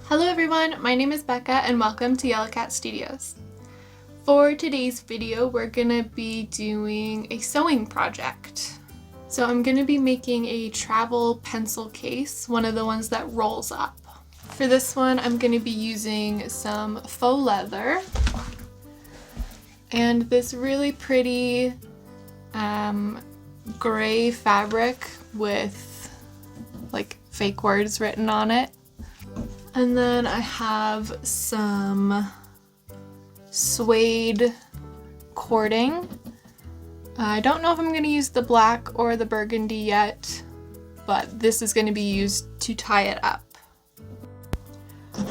Hello everyone, my name is Becca and welcome to Yellow Cat Studios. For today's video, we're gonna be doing a sewing project. So I'm gonna be making a travel pencil case, one of the ones that rolls up. For this one, I'm gonna be using some faux leather and this really pretty gray fabric with like fake words written on it. And then I have some suede cording. I don't know if I'm going to use the black or the burgundy yet, but this is going to be used to tie it up.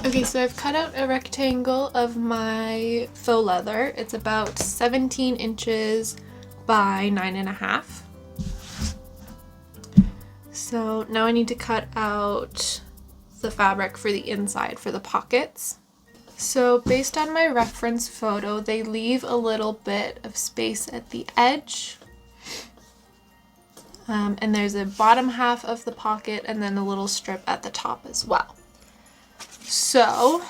Okay, so I've cut out a rectangle of my faux leather. It's about 17 inches by 9.5. So now I need to cut out the fabric for the inside for the pockets. So based on my reference photo, they leave a little bit of space at the edge. And there's a bottom half of the pocket and then a little strip at the top as well. So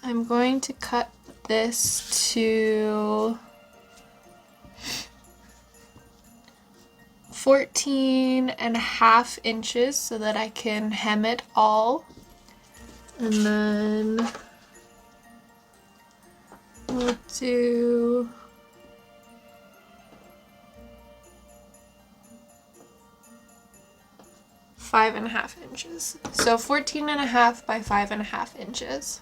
I'm going to cut this to 14.5 inches so that I can hem it all. And then we'll do five and a half inches. So 14.5 by 5.5 inches.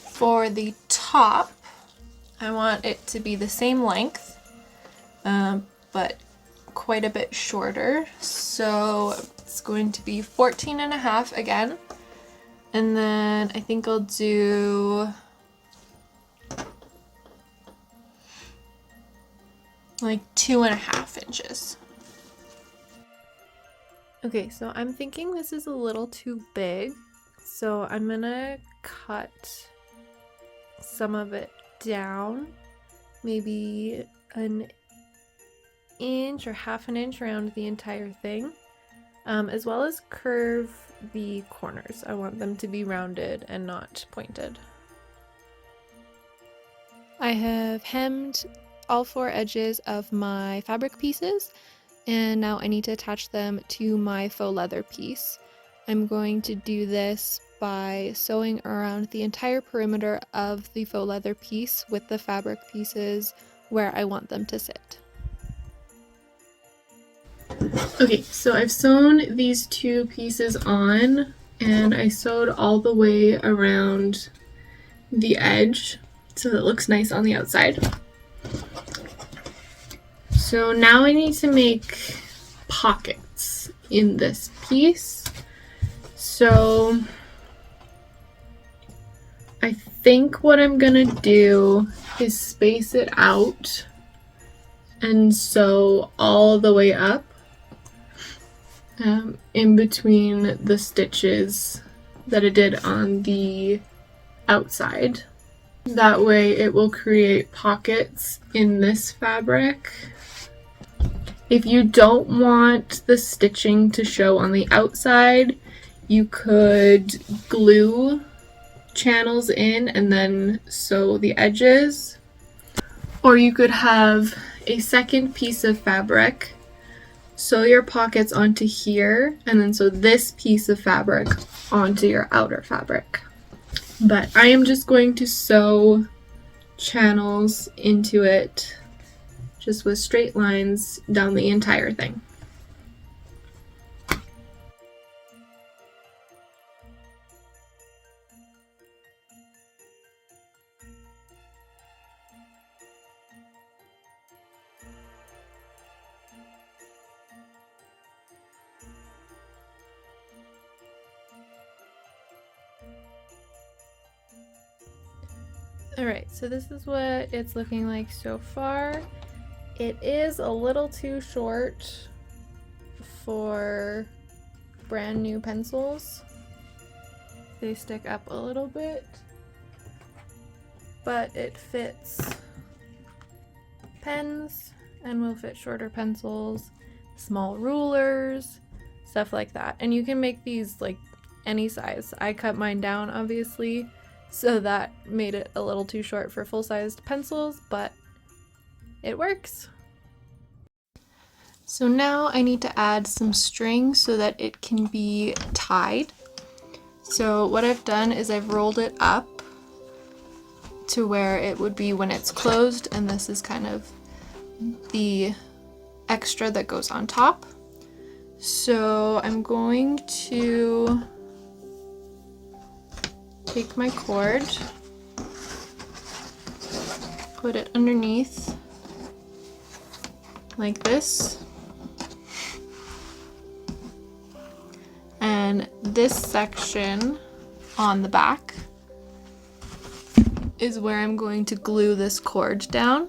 For the top, I want it to be the same length, but quite a bit shorter. So it's going to be 14.5 again. And then I think I'll do like 2.5 inches. Okay, so I'm thinking this is a little too big. So I'm gonna cut some of it down, maybe an inch or half an inch around the entire thing, as well as curve the corners. I want them to be rounded and not pointed. I have hemmed all 4 edges of my fabric pieces, and now I need to attach them to my faux leather piece. I'm going to do this by sewing around the entire perimeter of the faux leather piece with the fabric pieces where I want them to sit. Okay, so I've sewn these 2 pieces on and I sewed all the way around the edge so it looks nice on the outside. So now I need to make pockets in this piece. So I think what I'm gonna do is space it out and sew all the way up in between the stitches that I did on the outside. That way it will create pockets in this fabric. If you don't want the stitching to show on the outside, you could glue channels in and then sew the edges. Or you could have a second piece of fabric, sew your pockets onto here, and then sew this piece of fabric onto your outer fabric. But I am just going to sew channels into it, just with straight lines down the entire thing. Alright, so this is what it's looking like so far. It is a little too short for brand new pencils. They stick up a little bit, but it fits pens and will fit shorter pencils, small rulers, stuff like that. And you can make these like any size. I cut mine down obviously, so that made it a little too short for full-sized pencils, but it works. So now I need to add some string so that it can be tied. So what I've done is I've rolled it up to where it would be when it's closed, and this is kind of the extra that goes on top. So I'm going to take my cord, put it underneath like this, and this section on the back is where I'm going to glue this cord down,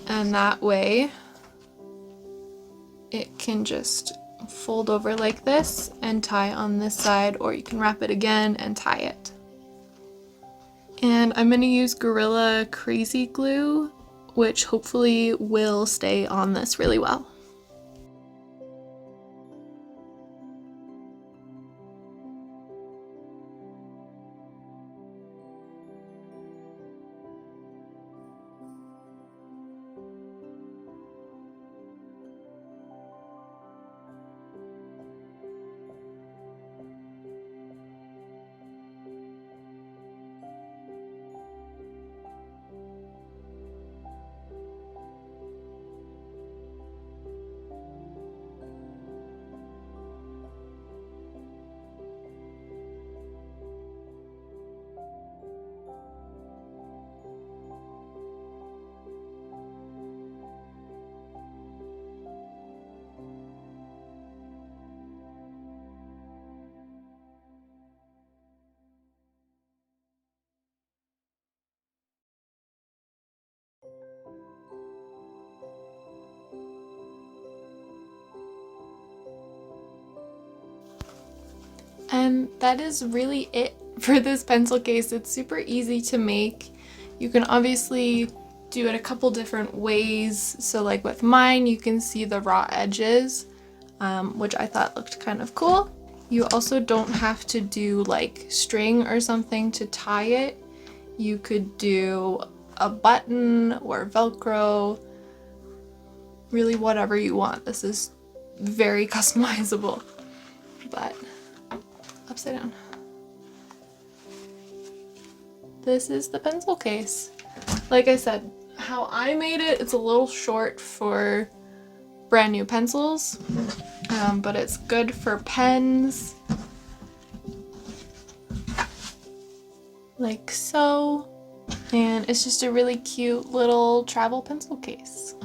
and that way it can just fold over like this and tie on this side, or you can wrap it again and tie it. And I'm going to use Gorilla Crazy Glue, which hopefully will stay on this really well. And that is really it for this pencil case. It's super easy to make. You can obviously do it a couple different ways. So like with mine, you can see the raw edges, which I thought looked kind of cool. You also don't have to do like string or something to tie it. You could do a button or Velcro, really whatever you want. This is very customizable, but upside down. This is the pencil case. Like I said, how I made it, it's a little short for brand new pencils, but it's good for pens, like so. And it's just a really cute little travel pencil case.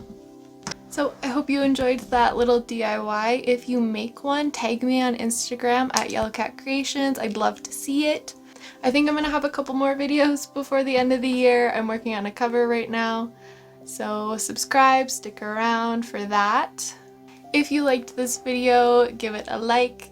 So I hope you enjoyed that little DIY. If you make one, tag me on Instagram at Yellowcat Creations. I'd love to see it. I think I'm gonna have a couple more videos before the end of the year. I'm working on a cover right now. So subscribe, stick around for that. If you liked this video, give it a like,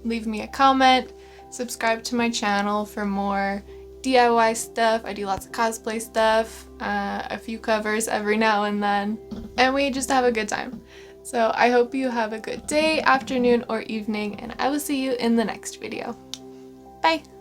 leave me a comment, subscribe to my channel for more DIY stuff. I do lots of cosplay stuff, a few covers every now and then, and we just have a good time. So I hope you have a good day, afternoon, or evening, and I will see you in the next video. Bye!